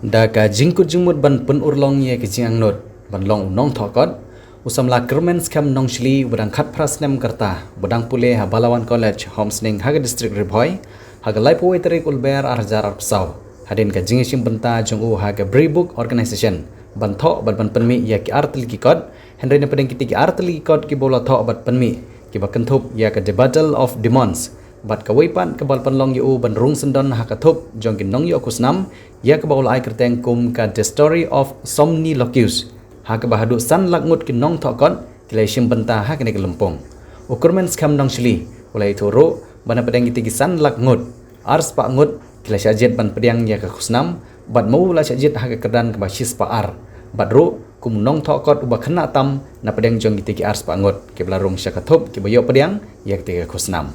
Da ka jingkut jingmut ban pen urlong ye ke jing not ban long unong thokot usamla kermen skam nong shli badang khat prasnem karta badang pule ha Balawan College Homsning Haga District Ribhoi haga laipo weterik ulber arjar arpsau hadin ka jingishim benta jongu haga Brebook Organization ban tho ban penmi ya ki artel ki kod henry ne pedeng kiti ki artel ki kod ki bola tho bat penmi ki bakentup ya ka the Battle of Demons bat kawaipan ke bal panlong yu ban rung sendon hakathup jongkin nong yu kusnam ya ke baul ai kerteng kum ka the story of Somnilocus ha ke bahadu san lakngut ki nong thokot kilai shim benta ha kene kelempong ukurmen skam nong shli ulai thoro bana pedeng kiti ki san lakngut ars pa ngut kilai syajet ban pedang ya ke kusnam bat mau la syajet ha ke kerdan ke basis pa ar bat ro kum nong thokot uba khna tam na pedang jong kiti ki ars pa ngut ke belarung syakathup ki bayo pedang ya ke kusnam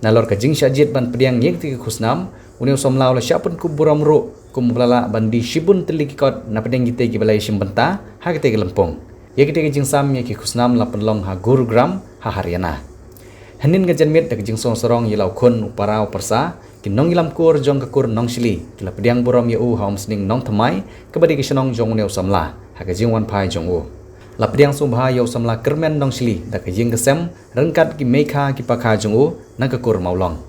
nalor ka jing syajit ban pediang yek ti khusnam uniu somlau la syapun ku buram ro kum blala bandi shibun telikot na pediang gite ki balai simbenta ha gite ki lempong ye gite ki jing sam ye ki khusnam la penlong ha gurugram ha haryana hanin ga janmit da jing song sorong yilau khun uparau persa ki nong ilam kur jong ka kur nong shili ki la pediang buram ye u homsning nong thamai ka badi ki shnong jong uniu somla ha ka jing wan phai jong u la pediang sumbha yo samla kermen nong shili da ka jing kesem rengkat ki mekha ki pakha jong u nang ka kur maulong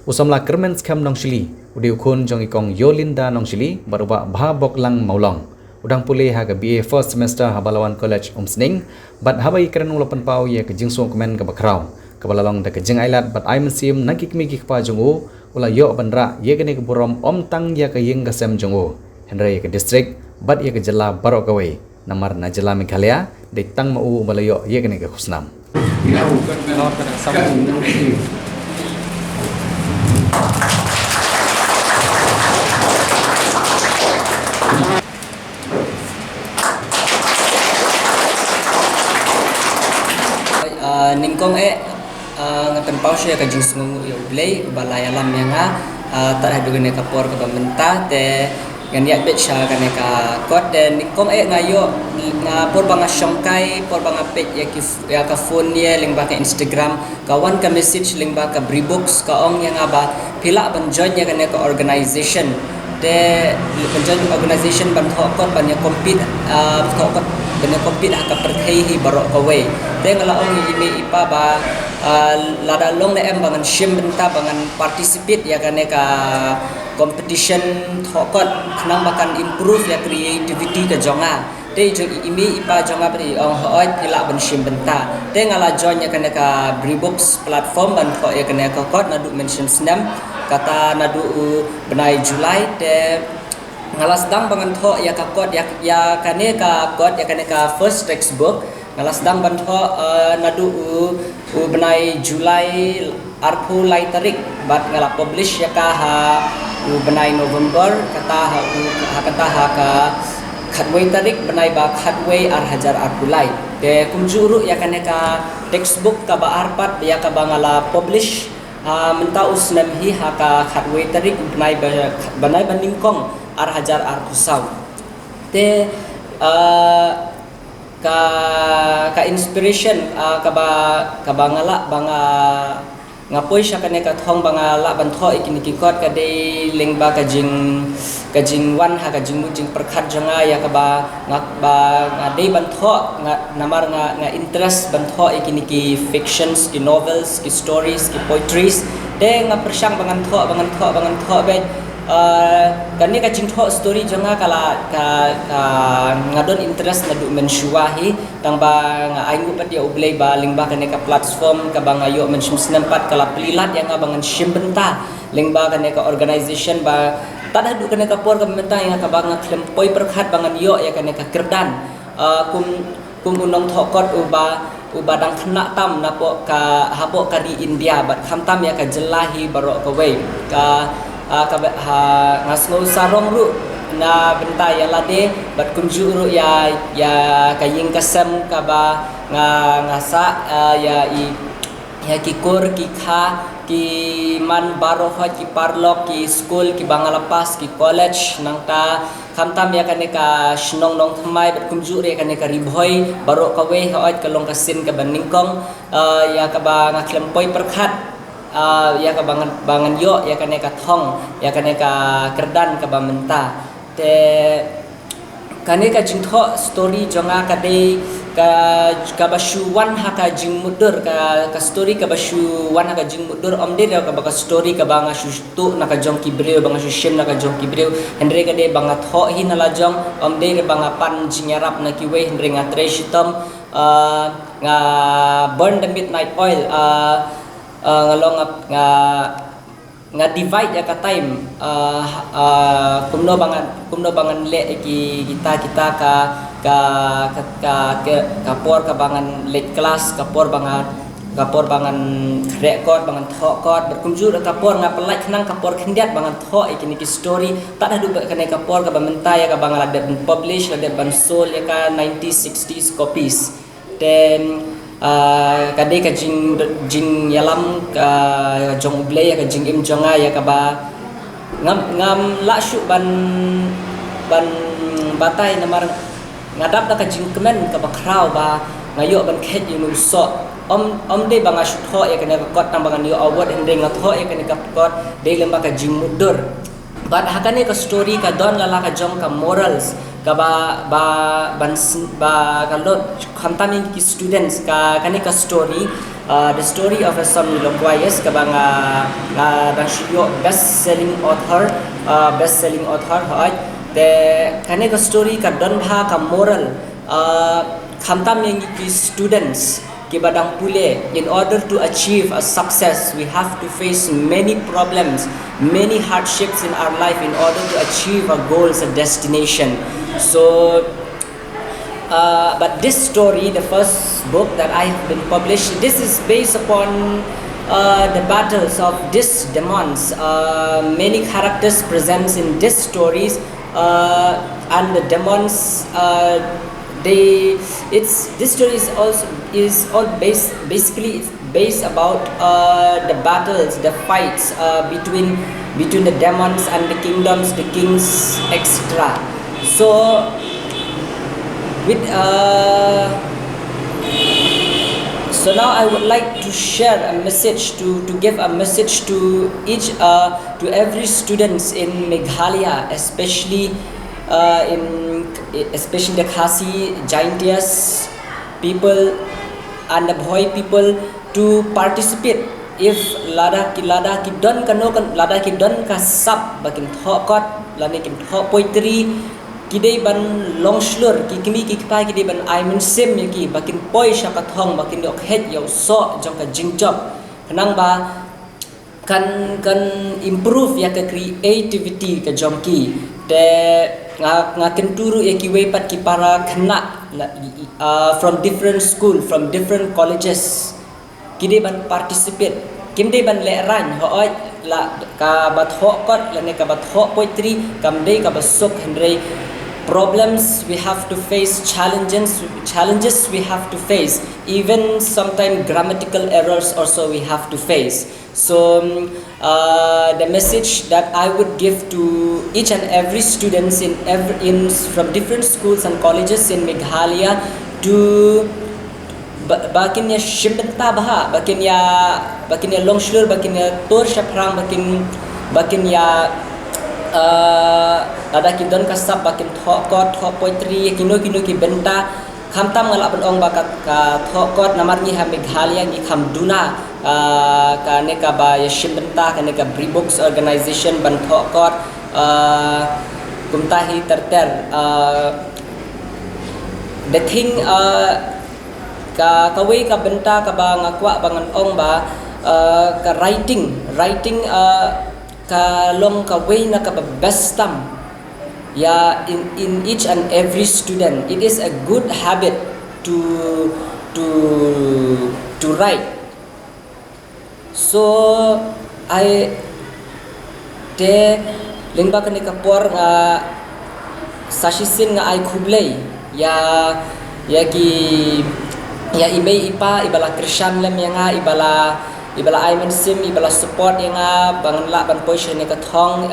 usamla kermen skam nong shili udi khun jong ikong yolinda nong shili baruba bha boklang maulong udang pule ha ka BA first semester ha Balawan College Umsning bat habai keren ulapan pau ye ka jing so kemen ka bakrau ka balalong da ka jing ailat bat ai mensim nang ki mi ki pa jong u ula yo bandra ye gane ka burom om tang ya ka ying kasem jong u henry ka district bat ye ka jela barok gawe namar na jela Meghalaya de tang mau balayo ye gane ka khusnam ningkong ngapen pause ka jing sungu yo blay balaya lam yang tak ada gane kapor ka bamenta te gan yak bet sha gane ka kot den ningkong ngayo nga por banga syongkai por banga pet ya ka phone ye ling ba ka Instagram kawan ka message ling ba ka Brebook ka ong yang aba pila ban join ya gane ka organization de ban organization ban thokot ban ya compete thokot ban ya compete ka perthei hi barok ka we te ngala ong ime ipa ba lada long na em bangan shim benta bangan participate ya gane ka competition thokot khnang bakan improve ya creativity ka jonga te jo ime ipa jonga pri ong hoi phila ban shim benta te ngala join ya gane ka Brebook platform ban kho ya gane ka kot nadu mention snam kata nadu benai Julai te ngalas dang bangan tho ya ka kot ya kane ka kot ya kane ka first textbook ngalas dang ban tho nadu benai Julai arpu lai tarik bat ngala publish ya ka ha benai November kata ha ka khatway tarik benai ba khatway ar hajar arpulai te kumjuru ya kane ka textbook ka ba arpat ya ka bangala publish menta usnam hi ha ka khatway tarik benai baningkong ar hajar ar kusau te ka inspiration ka bangala banga ngapoi sya kane ka thong bangala ban tho ikini ki kot ka de lengba ka jing wan ha ka jing mujing perkhat janga ya ka ba de ban tho namar nga interest ban tho ikini ki fictions ki novels ki stories ki poetries de nga persyang bangan tho be kani ka jingtho story janga kala ka ngadon interest nadu mensyuahi tang ba nga aingu pat ya ublay ba lingba kani ka platform ka bang ayo mensyum sinampat kala pelilat yang bangan shimbenta lingba kani ka organization ba tada du kani ka por ka menta yang ka bang klempoi perkhat bangan yo ya kani ka kerdan kum unong thokot uba dang khna tam napo ka hapo ka di India bat khamtam ya ka jelahi barok ka we ka ngasno sarong ru na benta ya lade bat kunju ru ya kaying kasem ka ba ngasa ya kikur ki kha ki man baro ha ki parlok ki school ki bangalapas ki college nang ta khamtam ya kane ka shnong nong thmai bat kunju re kane ka ribhoi baro ka we ha ka long ka sin ka baningkong ya ka ba ngaklempoi perkhat ya ka bangan yo ya kane ka thong ya kane ka kerdan ka bamenta te kane ka jing tho story jonga ka de ka bashu wan ha ka jing mudur ka story ka bashu wan ha ka jing mudur omde ka ba story ka banga shu tu na ka jong ki breu banga shu shem na ka jong ki breu henre ka de banga tho hi na la jong omde re banga pan jing yarap na ki we henre nga tre shitom nga burn the midnight oil ngalong nga divide ya ka time kumno bangan le kita kapor ka bangan late class kapor bangan record bangan tho kot berkumjur kapor nga pelai khnang kapor khendiat bangan tho ikini ki story tak dah dubek kene kapor ka bamenta ya ka bangan ada publish ada ban sold ya ka 90-60s copies then kade ka jing yalam ka jong ublay ka jing im jonga ya ka ba ngam la shu ban batai namar ngadap da ka jing kemen ka ba kraw ba ngayo ban khet yu so om de banga shu tho ya ka kot tambangan yu award hendeng la tho ya ka kot de lemba ka jing mudur but hakane ka story ka don lala ka jong ka morals ka ba kalot khamtami ki students ka kane ka story the story of a son Loquayes ka banga rashiyo best selling author hoy te kane ka story ka don bha ka moral khamtami ki students ki badang pule in order to achieve a success we have to face many problems many hardships in our life in order to achieve our goals and destination so but this story the first book that I have been published this is based upon the battles of these demons many characters presents in these stories and the demons this story is all basically based about the battles, the fights between the demons and the kingdoms, the kings, etc. So with so now I would like to share a message to give a message to each to every students in Meghalaya, especially especially the Khasi, Jaintias people and the Bhoi people to participate if lada ki don lada ki don ka sap bakin tho kot lani kim tho poetry kidei ban longslur ki kimi ki pa kidei ban I mean sim ki bakin poi sha ka thong bakin yok het yo so jong ka jingjob kanang ba kan improve ya ka creativity ka jongki te nga kenturu ya ki we pat ki para khna from different school from different colleges kide ban participate kimde ban le ran ho la ka bat ho kot la ne ka bat ho poetry kamde ka basok hendrei problems we have to face challenges we have to face even sometimes grammatical errors also we have to face so the message that I would give to each and every students from different schools and colleges in Meghalaya to bakin ya shimbenta baha bakin ya longshur bakin ya tor shaprang bakin ya ada kidon kasap bakin thokot tho poetry kino ki benta khamtam ngala benong bakat ka thokot namarni ha Meghalaya ni khamduna ka ne ka ba ya shimbenta ka ne ka Bribooks organization ban thokot kumtahi terter the thing ka kawai ka benta ka ba ngakwa bangan ong ba ka writing ka long ka way na ka bestam ya in each and every student it is a good habit to write so I te lingba ka ni kapor nga sashisin nga ay kublay ya imay ipa ibala Christian lem yang nga ibala I mean sim ibala support yang nga bangla ban position ni kathong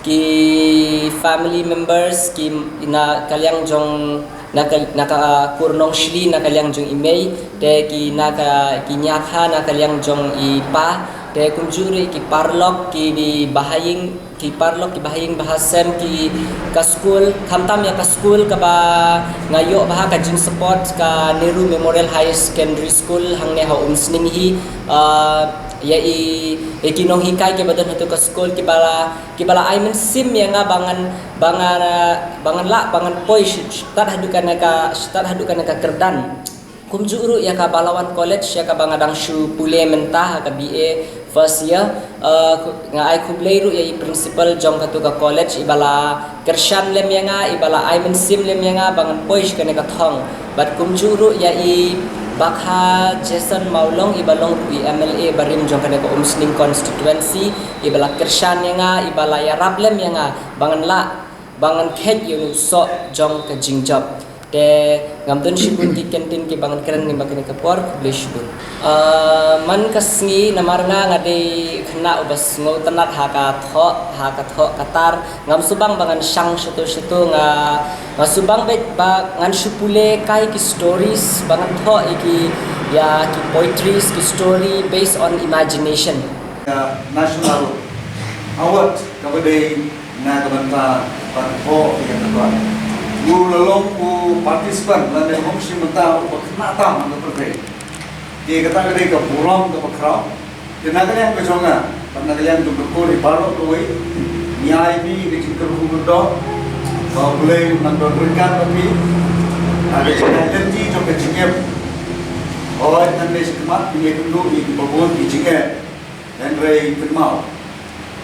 ki family members ki na kalyang jong naka kurnong shli na kalyang jong imay de ki nyakha na kalyang jong ipa te kunjuri ki parlok ki bahaying bahasem ki ka school khamtam ya ka school ka ba ngayo bah ka jing support ka Nehru Memorial High Secondary School hangne ha umsning hi ya kinong hikai ke badan hatu ka school ki bala ai men sim ya nga bangan poi start hadukan ka kerdan kumjuru ya ka Balawan College ya ka bangadang shu pule mentah ka BA first year nga ai kublei ru ya i principal jong ka tu ka college ibala kershan lem ya nga ibala ai men sim lem ya nga bangan poi ka ne ka thong but kumjuru ya i bakha Jason Maulong ibalong MLA barim jong ka ne ka Umsning constituency ibala kershan ya nga ibala ya rablem ya nga bangan khet yu so jong ka jingjab te ngamtun shibun ki kentin ki bangan keren ni bakini kapor kublei shibun man kasngi namarna ngade khna ubas ngo tanat ha ka tho katar ngam subang bangan sang shutu nga subang bet ba ngan shupule kai ki stories bangan tho iki ya ki poetries ki story based on imagination national award kabadai na kabanta patho yang tuan lalong participant lan hom si menta bakna tam ang perbe di kata kali ka puram ka bakrao dinagalian ka jonga panagalian du ko ri baro to wi nyai bi di cikar hudo ka boleh nandorkan tapi ada energi jo ka jingep oi nande sikmat bi kundu di babon di jingep dan rei kenmau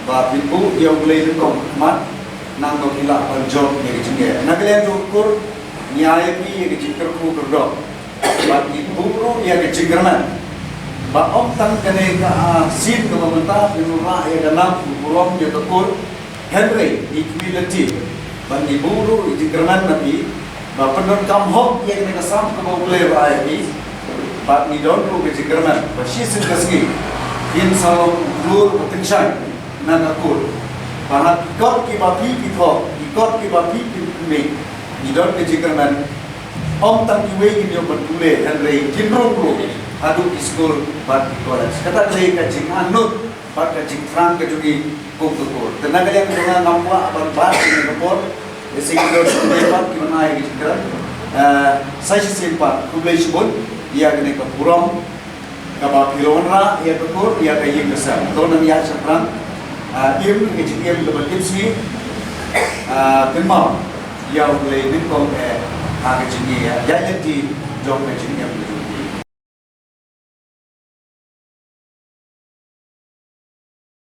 ba pipu dia boleh kom mat nang ko kila job ni jinge naglen ukur nyai pi ye jikar ku berdo ba iburu ye jikarman ba om tan kane ka sin ko menta pinura ye dalam burom ye ukur henry equality ba iburu jikarman nabi ba penon kam hok ye ne kasam ko boleh ba ye ba ni don ru jikarman ba shi sin kasgi in salom lur potential na ukur Bahan ikot ki bapi pitho, ikot ki bapi pitme, idon ke jikarman, om tang iwe ki dia berdule dan rei kinrung lu, adu school bat college. Kata rei kacing anut, bat kacing frang kejugi kukukur. Tenaga yang dengan nampak bat ini kapor, sehingga bat ki mana yang jikaran, saya simpan kublai sebut, ia kena kepuram, kabapi lonra, ia kukur, ia kaya besar. Tonan ia seberang. Im ngejim lebat tipsi kenmau yang boleh ningkong agak jenis ya jadi jom ngejim